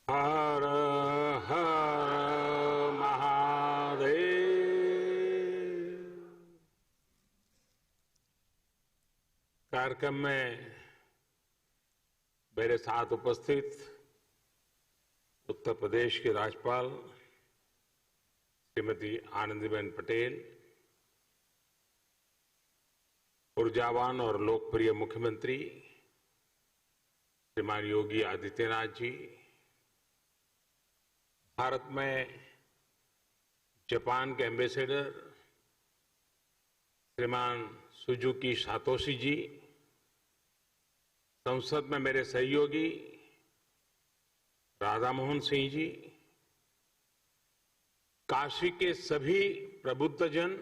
हर हर महादेव। कार्यक्रम में मेरे साथ उपस्थित उत्तर प्रदेश की राज्यपाल श्रीमती आनंदीबेन पटेल, ऊर्जावान और लोकप्रिय मुख्यमंत्री श्रीमान योगी आदित्यनाथ जी, भारत में जापान के एम्बेसडर श्रीमान सुजुकी सातोशी जी, संसद में मेरे सहयोगी राधा मोहन सिंह जी, काशी के सभी प्रबुद्धजन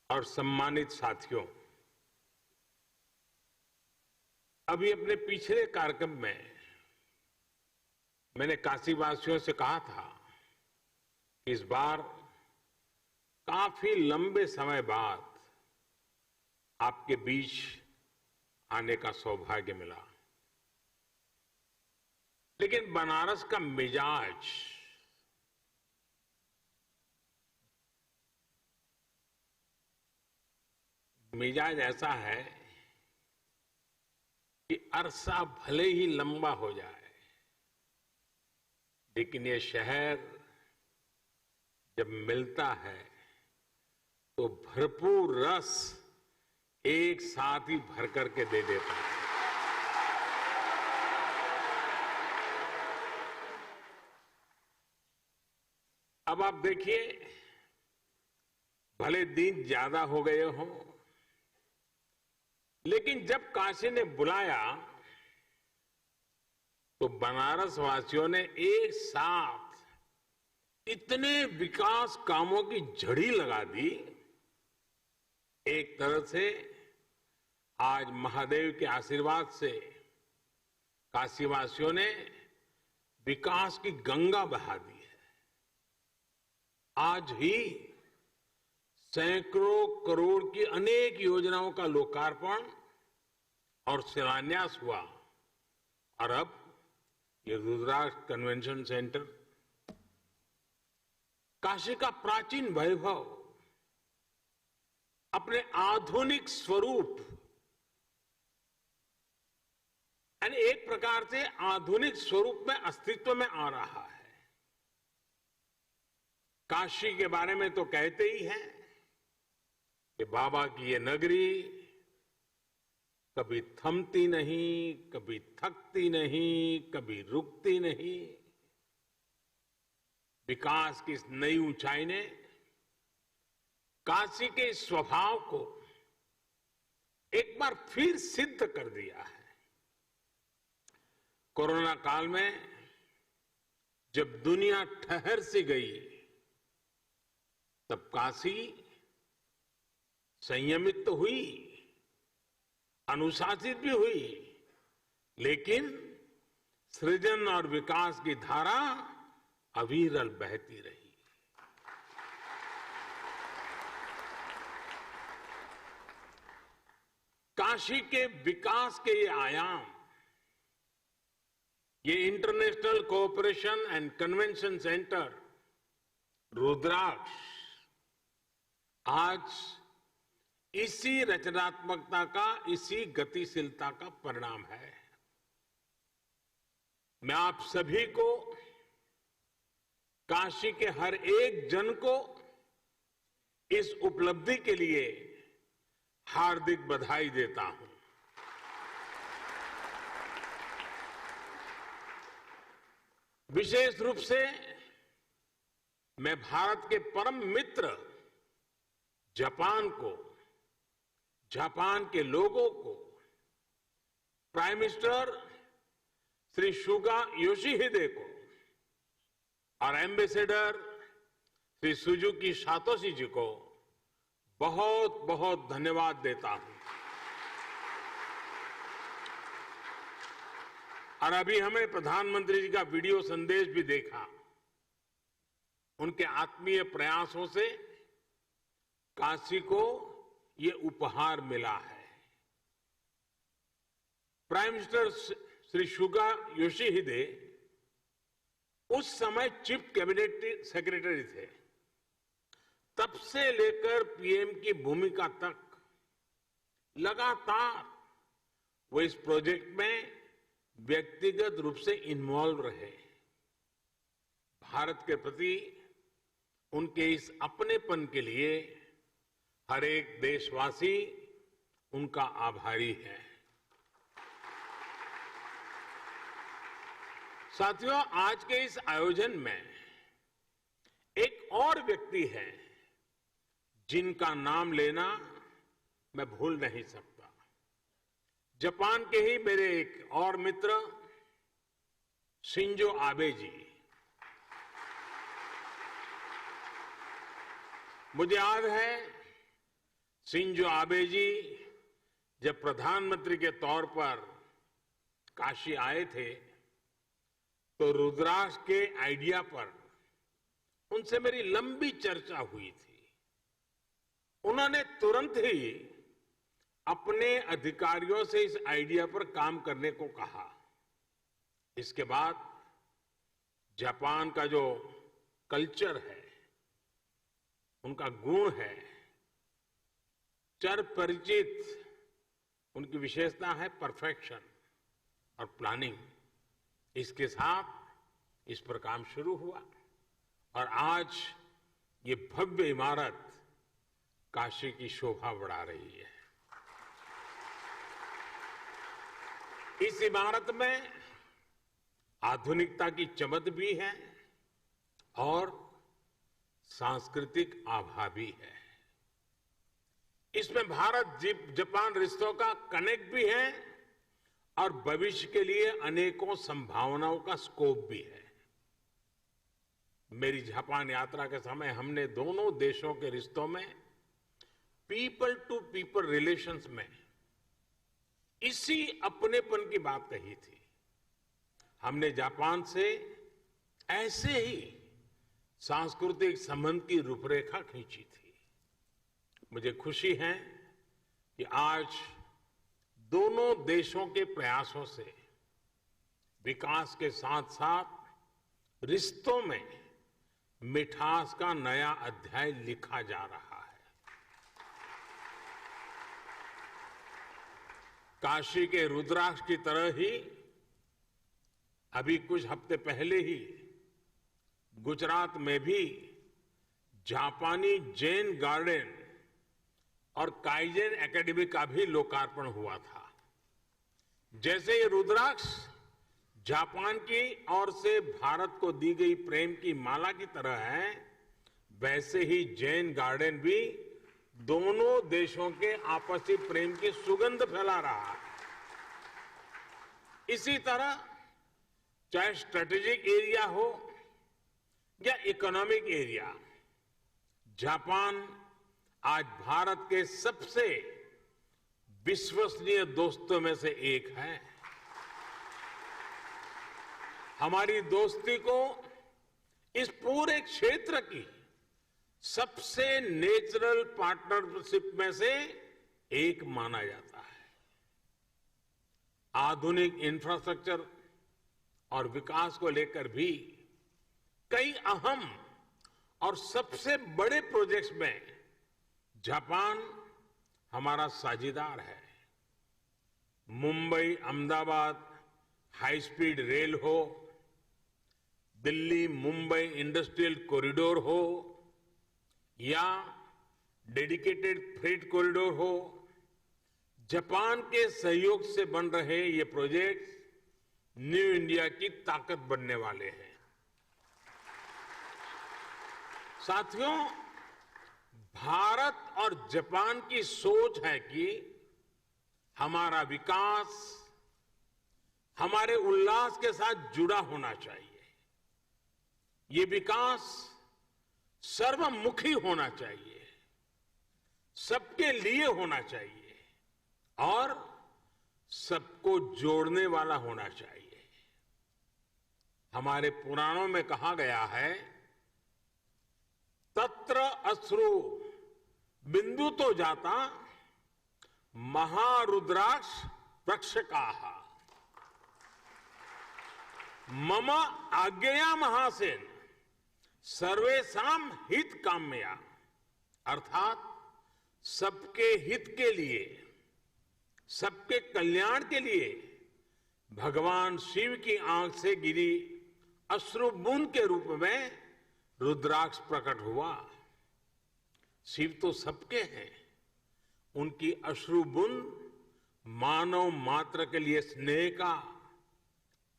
और सम्मानित साथियों, अभी अपने पिछले कार्यक्रम में मैंने काशीवासियों से कहा था कि इस बार काफी लंबे समय बाद आपके बीच आने का सौभाग्य मिला, लेकिन बनारस का मिजाज ऐसा है कि अरसा भले ही लंबा हो जाए, लेकिन ये शहर जब मिलता है तो भरपूर रस एक साथ ही भर करके दे देता है। अब आप देखिए, भले दिन ज्यादा हो गए हों, लेकिन जब काशी ने बुलाया तो बनारस वासियों ने एक साथ इतने विकास कामों की झड़ी लगा दी। एक तरह से आज महादेव के आशीर्वाद से काशीवासियों ने विकास की गंगा बहा दी है। आज ही सैकड़ों करोड़ की अनेक योजनाओं का लोकार्पण और शिलान्यास हुआ, और अब ये रुद्राक्ष कन्वेंशन सेंटर, काशी का प्राचीन वैभव अपने आधुनिक स्वरूप, यानी एक प्रकार से आधुनिक स्वरूप में अस्तित्व में आ रहा है। काशी के बारे में तो कहते ही हैं कि बाबा की ये नगरी कभी थमती नहीं, कभी थकती नहीं, कभी रुकती नहीं। विकास की इस नई ऊंचाई ने काशी के स्वभाव को एक बार फिर सिद्ध कर दिया है। कोरोना काल में जब दुनिया ठहर सी गई, तब काशी संयमित तो हुई, अनुशासित भी हुई, लेकिन सृजन और विकास की धारा अविरल बहती रही। काशी के विकास के ये आयाम, ये international cooperation and convention centre Rudraksh, आज इसी रचनात्मकता का, इसी गतिशीलता का परिणाम है। मैं आप सभी को, काशी के हर एक जन को इस उपलब्धि के लिए हार्दिक बधाई देता हूं। विशेष रूप से मैं भारत के परम मित्र जापान को, जापान के लोगों को, प्राइम मिनिस्टर श्री सुगा योशिहिदे को और एम्बेसडर श्री सुजुकी सातोशी जी को बहुत बहुत धन्यवाद देता हूं। और अभी हमें प्रधानमंत्री जी का वीडियो संदेश भी देखा। उनके आत्मीय प्रयासों से काशी को ये उपहार मिला है। प्राइम मिनिस्टर श्री सुगा योशिहिदे उस समय चीफ कैबिनेट सेक्रेटरी थे। तब से लेकर पीएम की भूमिका तक लगातार वो इस प्रोजेक्ट में व्यक्तिगत रूप से इन्वॉल्व रहे। भारत के प्रति उनके इस अपनेपन के लिए हर एक देशवासी उनका आभारी है। साथियों, आज के इस आयोजन में एक और व्यक्ति है जिनका नाम लेना मैं भूल नहीं सकता। जापान के ही मेरे एक और मित्र शिंजो आबे जी। मुझे याद है शिंजो आबे जी जब प्रधानमंत्री के तौर पर काशी आए थे तो रुद्राक्ष के आइडिया पर उनसे मेरी लंबी चर्चा हुई थी। उन्होंने तुरंत ही अपने अधिकारियों से इस आइडिया पर काम करने को कहा। इसके बाद जापान का जो कल्चर है, उनका गुण है, चिर परिचित उनकी विशेषता है परफेक्शन और प्लानिंग। इसके साथ इस पर काम शुरू हुआ और आज ये भव्य इमारत काशी की शोभा बढ़ा रही है। इस इमारत में आधुनिकता की चमक भी है और सांस्कृतिक आभा भी है। इसमें भारत जापान रिश्तों का कनेक्ट भी है और भविष्य के लिए अनेकों संभावनाओं का स्कोप भी है। मेरी जापान यात्रा के समय हमने दोनों देशों के रिश्तों में पीपल टू पीपल रिलेशंस में इसी अपनेपन की बात कही थी। हमने जापान से ऐसे ही सांस्कृतिक संबंध की रूपरेखा खींची थी। मुझे खुशी है कि आज दोनों देशों के प्रयासों से विकास के साथ साथ रिश्तों में मिठास का नया अध्याय लिखा जा रहा है। काशी के रुद्राक्ष की तरह ही अभी कुछ हफ्ते पहले ही गुजरात में भी जापानी जैन गार्डन और काइजेन एकेडमी का भी लोकार्पण हुआ था। जैसे ये रुद्राक्ष जापान की ओर से भारत को दी गई प्रेम की माला की तरह है, वैसे ही जैन गार्डन भी दोनों देशों के आपसी प्रेम की सुगंध फैला रहा है। इसी तरह चाहे स्ट्रेटेजिक एरिया हो या इकोनॉमिक एरिया, जापान आज भारत के सबसे विश्वसनीय दोस्तों में से एक है। हमारी दोस्ती को इस पूरे क्षेत्र की सबसे नेचुरल पार्टनरशिप में से एक माना जाता है। आधुनिक इंफ्रास्ट्रक्चर और विकास को लेकर भी कई अहम और सबसे बड़े प्रोजेक्ट्स में जापान हमारा साझीदार है। Mumbai Ahmedabad high speed rail हो, दिल्ली मुंबई इंडस्ट्रियल कॉरिडोर हो या डेडिकेटेड फ्रेट कॉरिडोर हो, जापान के सहयोग से बन रहे ये प्रोजेक्ट न्यू इंडिया की ताकत बनने वाले हैं। साथियों, भारत और जापान की सोच है कि हमारा विकास हमारे उल्लास के साथ जुड़ा होना चाहिए। ये विकास सर्वमुखी होना चाहिए, सबके लिए होना चाहिए और सबको जोड़ने वाला होना चाहिए। हमारे पुराणों में कहा गया है, तत्र अश्रु बिंदु तो जाता महारुद्राक्ष वृक्ष काहा। मम आज्ञया महासेन सर्वेषां हित काम्या, अर्थात सबके हित के लिए, सबके कल्याण के लिए भगवान शिव की आंख से गिरी अश्रु बूंद के रूप में रुद्राक्ष प्रकट हुआ। शिव तो सबके हैं, उनकी अश्रु बूंद मानव मात्र के लिए स्नेह का,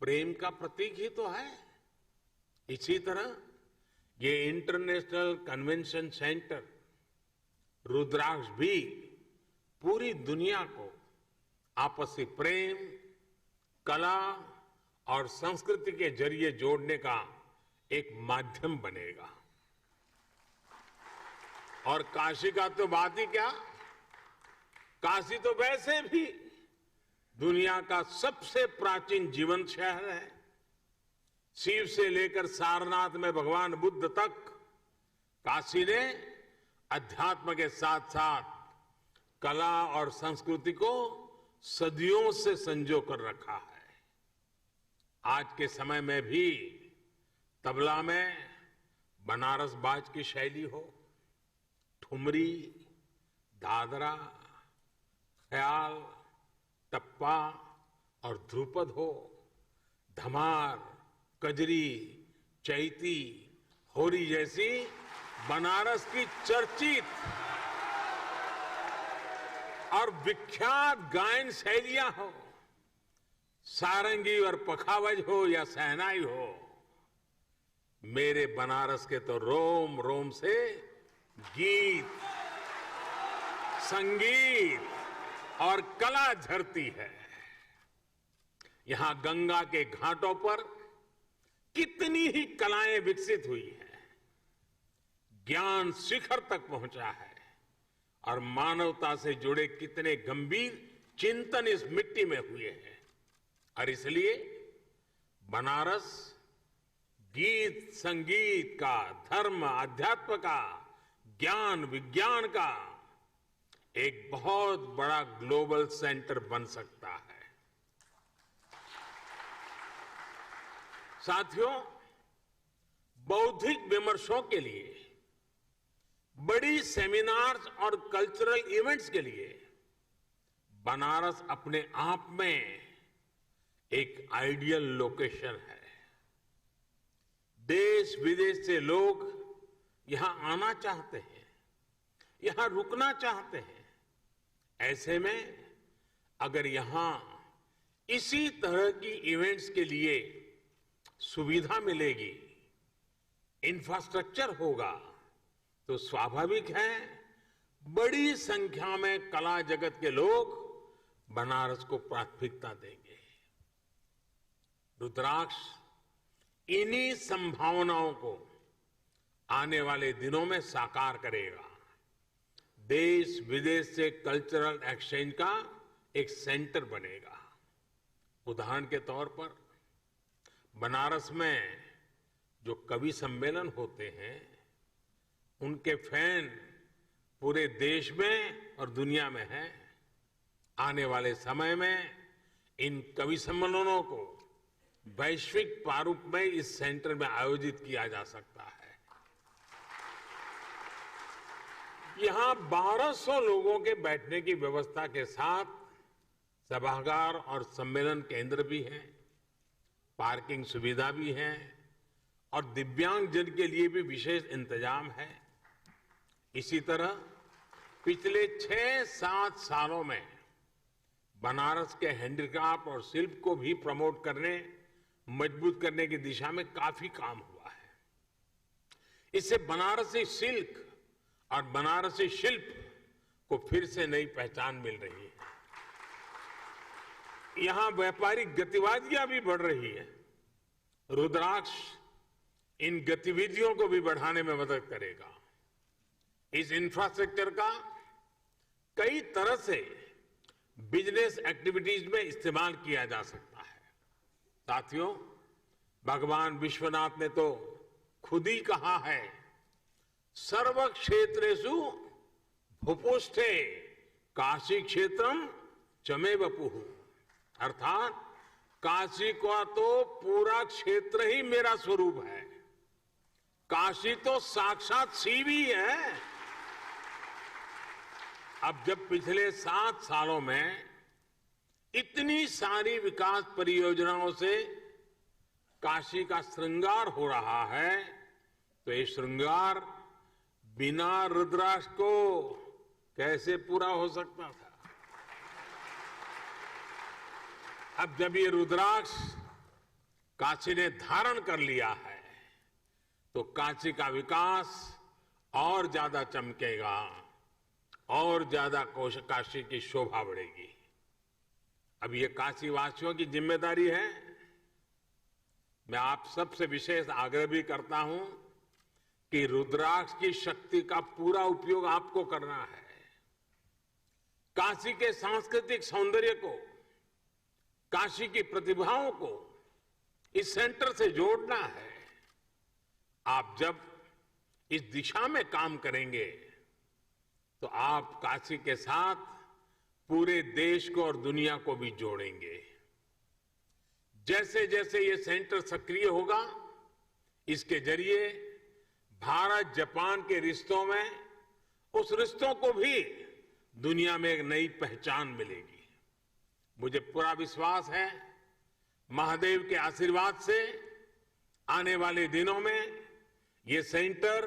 प्रेम का प्रतीक ही तो है। इसी तरह ये इंटरनेशनल कन्वेंशन सेंटर रुद्राक्ष भी पूरी दुनिया को आपसी प्रेम, कला और संस्कृति के जरिए जोड़ने का एक माध्यम बनेगा। और काशी का तो बात ही क्या, काशी तो वैसे भी दुनिया का सबसे प्राचीन जीवंत शहर है। शिव से लेकर सारनाथ में भगवान बुद्ध तक काशी ने अध्यात्म के साथ साथ कला और संस्कृति को सदियों से संजो कर रखा है। आज के समय में भी तबला में बनारस बाज की शैली हो, ठुमरी, दादरा, ख्याल, टप्पा और ध्रुपद हो, धमार, कजरी, चैती, होरी जैसी बनारस की चर्चित और विख्यात गायन शैलियां हो, सारंगी और पखावज हो या शहनाई हो, मेरे बनारस के तो रोम रोम से गीत, संगीत और कला झरती है। यहां गंगा के घाटों पर कितनी ही कलाएं विकसित हुई हैं, ज्ञान शिखर तक पहुंचा है और मानवता से जुड़े कितने गंभीर चिंतन इस मिट्टी में हुए हैं। और इसलिए बनारस गीत संगीत का, धर्म अध्यात्म का, ज्ञान विज्ञान का एक बहुत बड़ा ग्लोबल सेंटर बन सकता है। साथियों, बौद्धिक विमर्शों के लिए, बड़ी सेमिनार्स और कल्चरल इवेंट्स के लिए बनारस अपने आप में एक आइडियल लोकेशन है। देश विदेश से लोग यहां आना चाहते हैं, यहां रुकना चाहते हैं। ऐसे में अगर यहां इसी तरह की इवेंट्स के लिए सुविधा मिलेगी, इंफ्रास्ट्रक्चर होगा, तो स्वाभाविक है बड़ी संख्या में कला जगत के लोग बनारस को प्राथमिकता देंगे। रुद्राक्ष इन्हीं संभावनाओं को आने वाले दिनों में साकार करेगा। देश विदेश से कल्चरल एक्सचेंज का एक सेंटर बनेगा। उदाहरण के तौर पर बनारस में जो कवि सम्मेलन होते हैं, उनके फैन पूरे देश में और दुनिया में हैं। आने वाले समय में इन कवि सम्मेलनों को वैश्विक प्रारूप में इस सेंटर में आयोजित किया जा सकता है। यहां 1200 लोगों के बैठने की व्यवस्था के साथ सभागार और सम्मेलन केंद्र भी हैं, पार्किंग सुविधा भी है और दिव्यांग जन के लिए भी विशेष इंतजाम है। इसी तरह पिछले 6-7 सालों में बनारस के हैंडीक्राफ्ट और शिल्प को भी प्रमोट करने, मजबूत करने की दिशा में काफी काम हुआ है। इससे बनारसी सिल्क और बनारसी शिल्प को फिर से नई पहचान मिल रही है। यहां व्यापारिक गतिविधियां भी बढ़ रही है। रुद्राक्ष इन गतिविधियों को भी बढ़ाने में मदद करेगा। इस इंफ्रास्ट्रक्चर का कई तरह से बिजनेस एक्टिविटीज में इस्तेमाल किया जा सकता है। साथियों, भगवान विश्वनाथ ने तो खुद ही कहा है, सर्व क्षेत्रेषु भूपुष्ठे काशी क्षेत्रम चमे वपुः, अर्थात काशी का तो पूरा क्षेत्र ही मेरा स्वरूप है। काशी तो साक्षात शिव ही है। अब जब पिछले 7 सालों में इतनी सारी विकास परियोजनाओं से काशी का श्रृंगार हो रहा है, तो ये श्रृंगार बिना रुद्राक्ष को कैसे पूरा हो सकता था। अब जब ये रुद्राक्ष काशी ने धारण कर लिया है, तो काशी का विकास और ज्यादा चमकेगा और ज्यादा काशी की शोभा बढ़ेगी। अब ये काशी वासियों की जिम्मेदारी है। मैं आप सबसे विशेष आग्रह भी करता हूं कि रुद्राक्ष की शक्ति का पूरा उपयोग आपको करना है। काशी के सांस्कृतिक सौंदर्य को, काशी की प्रतिभाओं को इस सेंटर से जोड़ना है। आप जब इस दिशा में काम करेंगे तो आप काशी के साथ पूरे देश को और दुनिया को भी जोड़ेंगे। जैसे जैसे ये सेंटर सक्रिय होगा, इसके जरिए भारत जापान के रिश्तों में, उस रिश्तों को भी दुनिया में एक नई पहचान मिलेगी। मुझे पूरा विश्वास है, महादेव के आशीर्वाद से आने वाले दिनों में ये सेंटर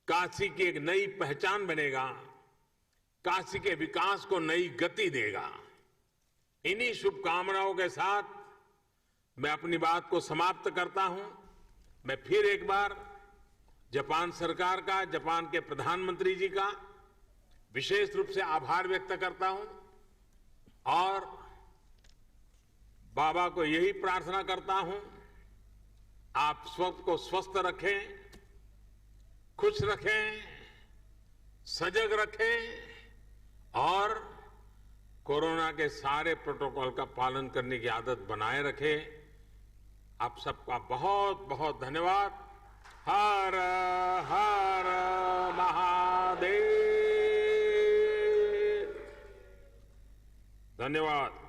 काशी की एक नई पहचान बनेगा, काशी के विकास को नई गति देगा। इन्हीं शुभकामनाओं के साथ मैं अपनी बात को समाप्त करता हूं। मैं फिर एक बार जापान सरकार का, जापान के प्रधानमंत्री जी का विशेष रूप से आभार व्यक्त करता हूं और बाबा को यही प्रार्थना करता हूं, आप सबको स्वस्थ रखें, खुश रखें, सजग रखें और कोरोना के सारे प्रोटोकॉल का पालन करने की आदत बनाए रखें। आप सबका बहुत बहुत धन्यवाद। हर हर महादेव। धन्यवाद।